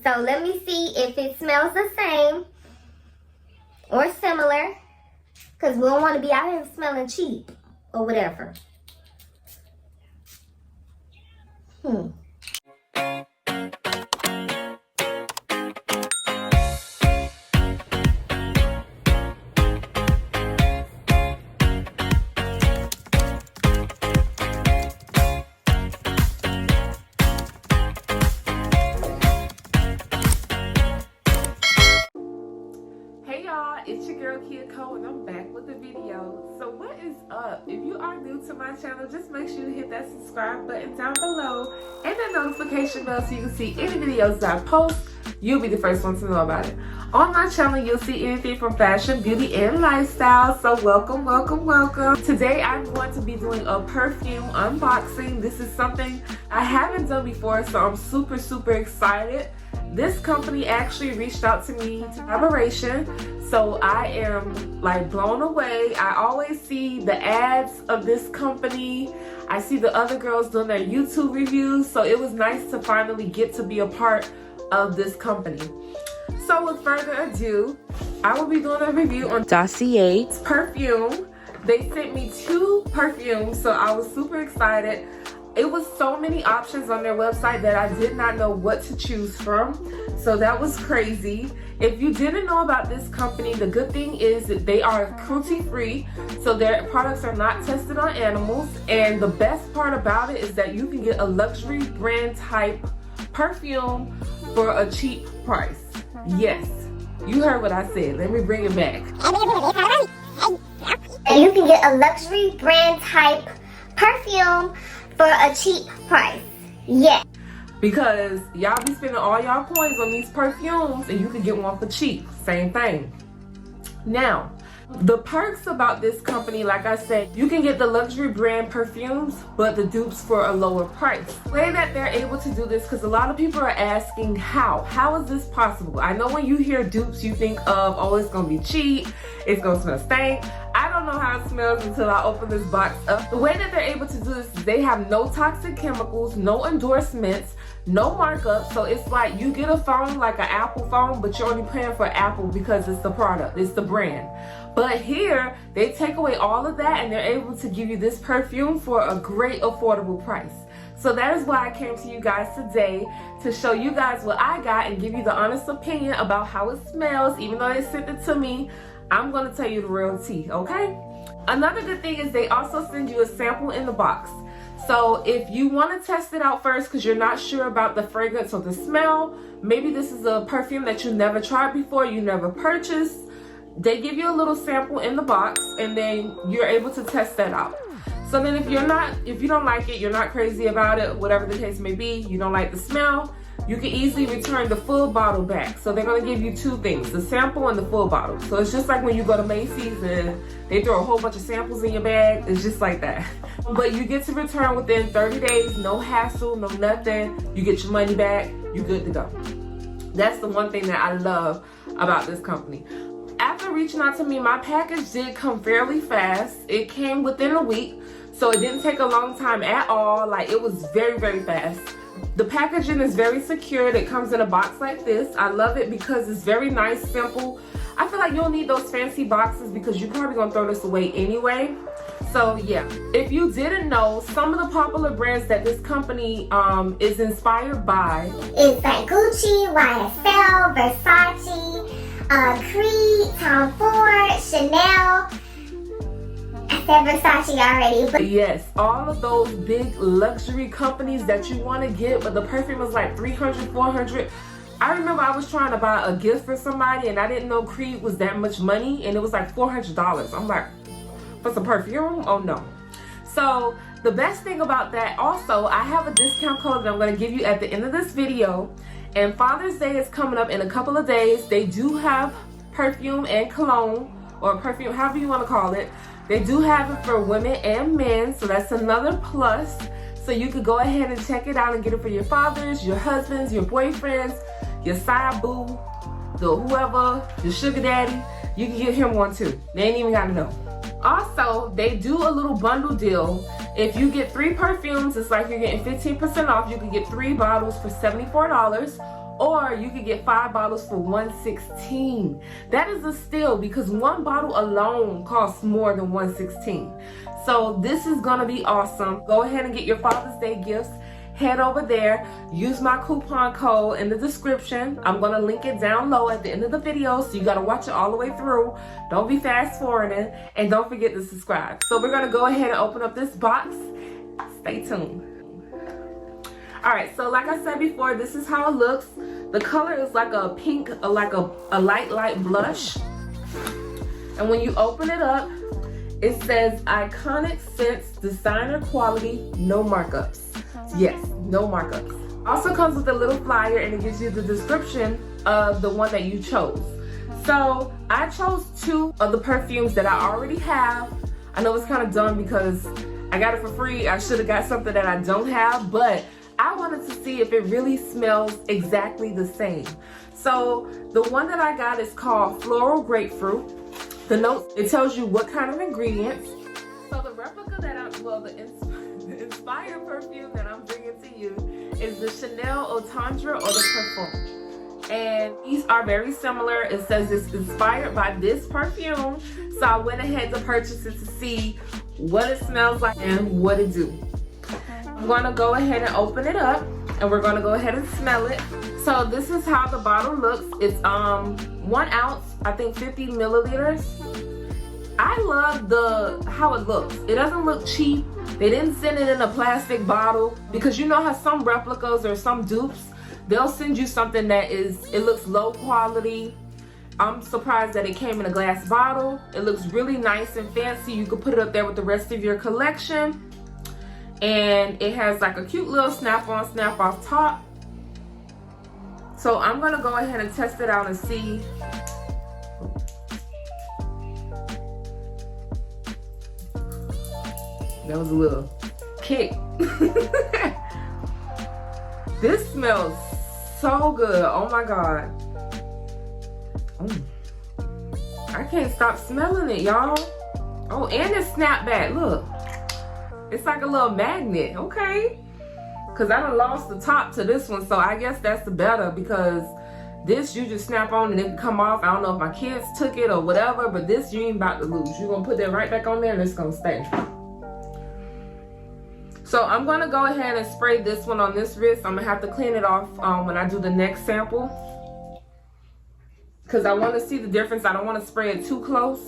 So let me see if it smells the same or similar, because we don't want to be out here smelling cheap or whatever. It's your girl Kirkdjian and I'm back with a video. So what is up? If you are new to my channel, just make sure you hit that subscribe button down below and that notification bell so you can see any videos that I post. You'll be the first one to know about it. On my channel, you'll see anything from fashion, beauty, and lifestyle. So welcome, welcome, welcome. Today I'm going to be doing a perfume unboxing. This is something I haven't done before, so I'm super excited. This company actually reached out to me to collaboration, so I am like blown away. I always see the ads of this company. I see the other girls doing their YouTube reviews, so it was nice to finally get to be a part of this company. So with further ado, I will be doing a review on Dossier perfume. They sent me 2 perfumes, so I was super excited. It was so many options on their website that I did not know what to choose from. So that was crazy. If you didn't know about this company, the good thing is that they are cruelty-free. So their products are not tested on animals. And the best part about it is that you can get a luxury brand type perfume for a cheap price. Yes, you heard what I said. Let me bring it back. And you can get a luxury brand type perfume for a cheap price. Yes. Because y'all be spending all y'all coins on these perfumes and you can get one for cheap. Same thing. Now, the perks about this company, like I said, you can get the luxury brand perfumes, but the dupes for a lower price. The way that they're able to do this, because a lot of people are asking how is this possible? I know when you hear dupes, you think of, oh, it's gonna be cheap, it's gonna smell stank. I don't know how it smells until I open this box up. The way that they're able to do this is they have no toxic chemicals, no endorsements, no markup. So it's like you get a phone like an Apple phone, but you're only paying for Apple because it's the product, it's the brand. But here, they take away all of that and they're able to give you this perfume for a great affordable price. So that is why I came to you guys today, to show you guys what I got and give you the honest opinion about how it smells. Even though they sent it to me, I'm going to tell you the real tea, okay? Another good thing is they also send you a sample in the box. So if you want to test it out first because you're not sure about the fragrance or the smell, maybe this is a perfume that you never tried before, you never purchased, they give you a little sample in the box and then you're able to test that out. So then if you don't like it, you're not crazy about it, whatever the case may be, you don't like the smell, you can easily return the full bottle back. So they're going to give you 2 things, the sample and the full bottle. So it's just like when you go to Macy's and they throw a whole bunch of samples in your bag. It's just like that. But you get to return within 30 days, no hassle, no nothing. You get your money back, you're good to go. That's the one thing that I love about this company. After reaching out to me, my package did come fairly fast. It came within a week, so it didn't take a long time at all. Like, it was very fast. The packaging is very secure. It comes in a box like this. I love it because it's very nice, simple. I feel like you don't need those fancy boxes because you're probably gonna throw this away anyway. So yeah, if you didn't know, some of the popular brands that this company is inspired by is like Gucci, YSL, Versace, Creed, Tom Ford, Chanel. I said Versace already, but yes, all of those big luxury companies that you want to get, but the perfume was like $300, $400. I remember I was trying to buy a gift for somebody and I didn't know Creed was that much money and it was like $400. I'm like, for some perfume? Oh no. So the best thing about that, also, I have a discount code that I'm going to give you at the end of this video. And Father's Day is coming up in a couple of days. They do have perfume and cologne, or perfume, however you want to call it. They do have it for women and men, so that's another plus. So you could go ahead and check it out and get it for your fathers, your husbands, your boyfriends, your side boo, the whoever, your sugar daddy. You can get him one too. They ain't even got to know. Also, they do a little bundle deal. If you get 3 perfumes, it's like you're getting 15% off. You can get 3 bottles for $74. or you could get 5 bottles for $116. That is a steal because one bottle alone costs more than $116. So this is gonna be awesome. Go ahead and get your Father's Day gifts. Head over there, use my coupon code in the description. I'm gonna link it down low at the end of the video, so you gotta watch it all the way through. Don't be fast forwarding, and don't forget to subscribe. So we're gonna go ahead and open up this box. Stay tuned. Alright, so like I said before, this is how it looks. The color is like a pink, like a light blush. And when you open it up, it says iconic scents, designer quality, no markups. Yes, no markups. Also comes with a little flyer and it gives you the description of the one that you chose. So I chose 2 of the perfumes that I already have. I know it's kind of dumb because I got it for free. I should have got something that I don't have, but I wanted to see if it really smells exactly the same. So the one that I got is called Floral Grapefruit. The notes, it tells you what kind of ingredients. So the replica that the inspired perfume that I'm bringing to you is the Chanel Eautendre or the Perfume. And these are very similar. It says it's inspired by this perfume. So I went ahead to purchase it to see what it smells like and what it do. I'm gonna go ahead and open it up and we're gonna go ahead and smell it. So this is how the bottle looks. It's 1 ounce, I think 50 milliliters. I love how it looks. It doesn't look cheap. They didn't send it in a plastic bottle because you know how some replicas or some dupes, they'll send you something that it looks low quality. I'm surprised that it came in a glass bottle. It looks really nice and fancy. You could put it up there with the rest of your collection. And it has like a cute little snap-on, snap-off top. So I'm gonna go ahead and test it out and see. That was a little kick. This smells so good. Oh my God. I can't stop smelling it, y'all. Oh, and it snapped back. Look. It's like a little magnet. Okay. Because I done lost the top to this one. So I guess that's the better because this you just snap on and it can come off. I don't know if my kids took it or whatever. But this you ain't about to lose. You're going to put that right back on there and it's going to stay. So I'm going to go ahead and spray this one on this wrist. I'm going to have to clean it off when I do the next sample. Because I want to see the difference. I don't want to spray it too close.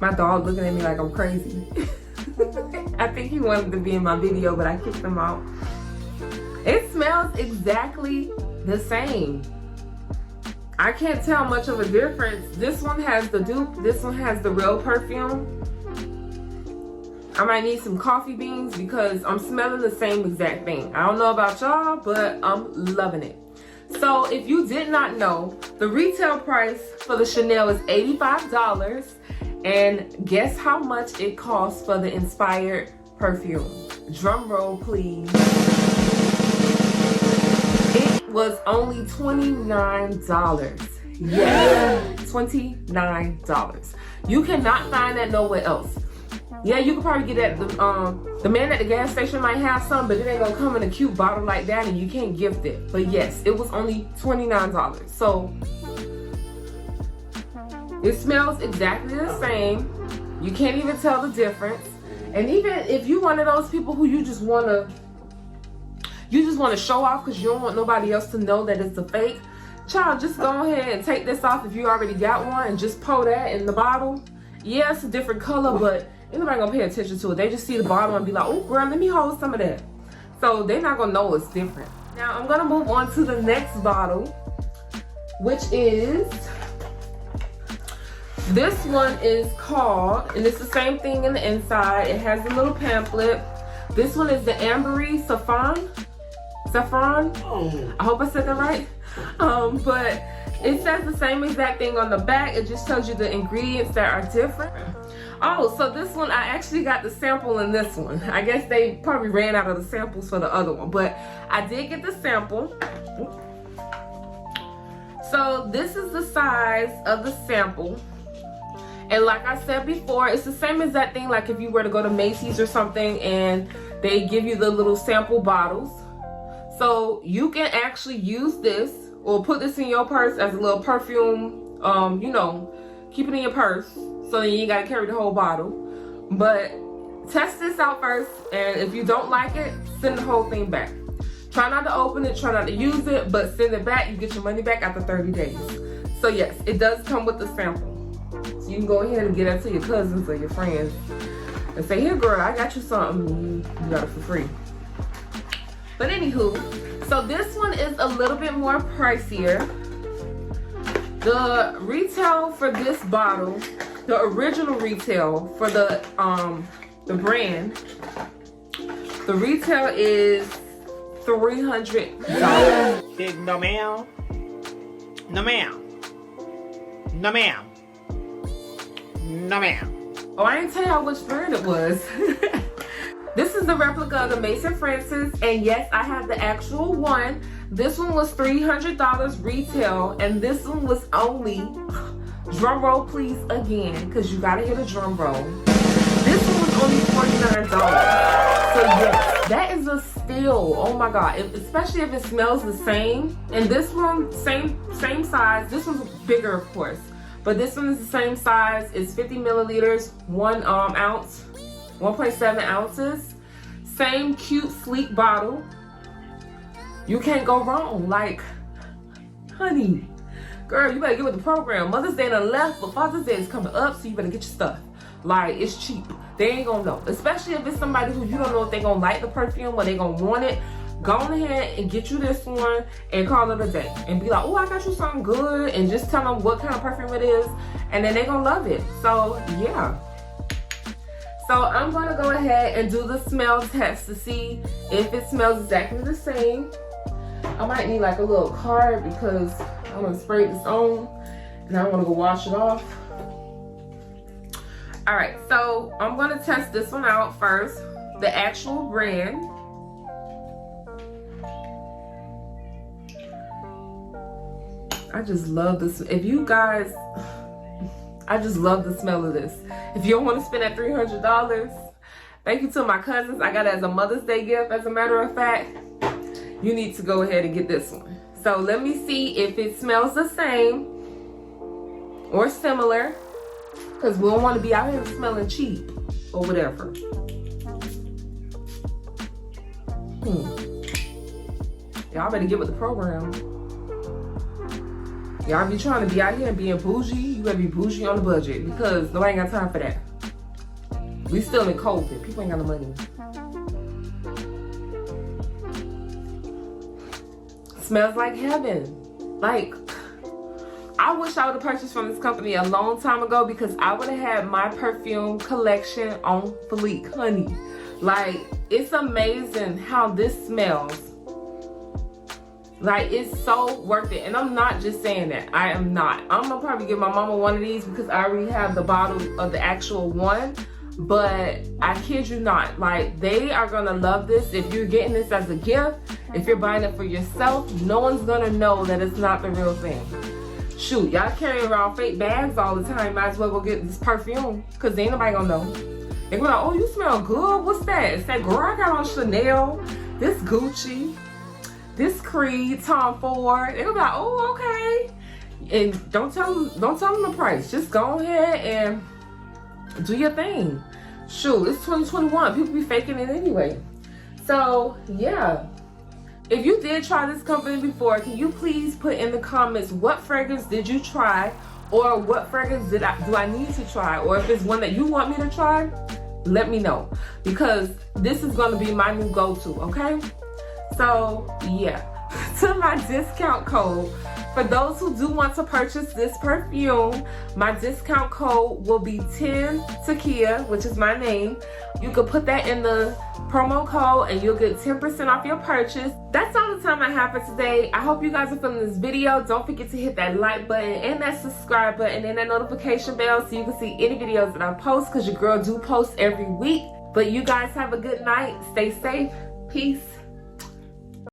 My dog looking at me like I'm crazy. I think he wanted to be in my video, but I kicked him out. It smells exactly the same. I can't tell much of a difference. This one has the dupe. This one has the real perfume. I might need some coffee beans because I'm smelling the same exact thing. I don't know about y'all, but I'm loving it. So if you did not know, the retail price for the Chanel is $85. And guess how much it costs for the inspired perfume? Drum roll, please. It was only $29. Yeah, $29. You cannot find that nowhere else. Yeah, you could probably get that. The man at the gas station might have some, but it ain't gonna come in a cute bottle like that, and you can't gift it. But yes, it was only $29. So it smells exactly the same. You can't even tell the difference. And even if you one of those people who you just wanna show off because you don't want nobody else to know that it's a fake, child, just go ahead and take this off if you already got one and just pour that in the bottle. Yeah, it's a different color, but ain't nobody gonna pay attention to it. They just see the bottle and be like, oh girl, let me hold some of that. So they're not gonna know it's different. Now I'm gonna move on to the next bottle, which is, this one is called, and it's the same thing in the inside. It has a little pamphlet. This one is the Ambery Saffron. I hope I said that right. But it says the same exact thing on the back. It just tells you the ingredients that are different. Oh, so this one, I actually got the sample in this one. I guess they probably ran out of the samples for the other one, but I did get the sample. So this is the size of the sample. And like I said before, it's the same exact thing like if you were to go to Macy's or something and they give you the little sample bottles. So you can actually use this or put this in your purse as a little perfume, you know, keep it in your purse so then you ain't gotta carry the whole bottle. But test this out first, and if you don't like it, send the whole thing back. Try not to open it, try not to use it, but send it back. You get your money back after 30 days. So yes, it does come with the sample. So you can go ahead and get it to your cousins or your friends and say, here girl, I got you something. You got it for free. But anywho, so this one is a little bit more pricier. The retail for this bottle, the original retail for the brand, the retail is $300. Big no ma'am. No ma'am. No ma'am. No ma'am. Oh, I didn't tell y'all which brand it was. This is the replica of the Maison Francis, and yes, I have the actual one. This one was $300 retail, and this one was only, drum roll please again, because you gotta hear the drum roll. This one was only $49. So yes, that is a steal. Oh my God, especially if it smells the same. And this one, same size. This one's bigger, of course, but this one is the same size. It's 50 milliliters, 1 ounce, 1.7 ounces. Same cute, sleek bottle. You can't go wrong. Like, honey, girl, you better get with the program. Mother's Day done left, but Father's Day is coming up, so you better get your stuff. Like, it's cheap. They ain't gonna know. Especially if it's somebody who you don't know if they gonna like the perfume or they gonna want it. Go on ahead and get you this one and call it a day. And be like, oh, I got you something good. And just tell them what kind of perfume it is. And then they gonna love it. So, yeah. So I'm gonna go ahead and do the smell test to see if it smells exactly the same. I might need like a little card because I'm gonna spray this on and I wanna go wash it off. All right, so I'm gonna test this one out first. The actual brand. I just love this. If you guys, I just love the smell of this. If you don't want to spend that $300, thank you to my cousins. I got it as a Mother's Day gift, as a matter of fact. You need to go ahead and get this one. So let me see if it smells the same or similar, because we don't want to be out here smelling cheap or whatever. Y'all better get with the program. Y'all be trying to be out here and being bougie. You better be bougie on the budget, because nobody ain't got time for that. We still in COVID. People ain't got no money. Smells like heaven. Like, I wish I would have purchased from this company a long time ago, because I would have had my perfume collection on fleek, honey. Like, it's amazing how this smells. Like, it's so worth it. And I'm not just saying that. I am not. I'm gonna probably give my mama one of these because I already have the bottle of the actual one. But I kid you not, like, they are gonna love this. If you're getting this as a gift, if you're buying it for yourself, no one's gonna know that it's not the real thing. Shoot, y'all carrying around fake bags all the time. Might as well go get this perfume, because ain't nobody gonna know. They gonna be like, oh, you smell good. What's that? It's that girl I got on Chanel, this Gucci, this Creed, Tom Ford. They'll be like, oh, okay. And don't tell them the price. Just go ahead and do your thing. Shoot, it's 2021. People be faking it anyway. So, yeah. If you did try this company before, can you please put in the comments what fragrance did you try, or what fragrance do I need to try, or if it's one that you want me to try, let me know, because this is going to be my new go-to, okay? So, yeah, to my discount code, for those who do want to purchase this perfume, my discount code will be 10Takia, which is my name. You can put that in the promo code and you'll get 10% off your purchase. That's all the time I have for today. I hope you guys are feeling this video. Don't forget to hit that like button and that subscribe button and that notification bell so you can see any videos that I post, because your girl do post every week. But you guys have a good night. Stay safe. Peace.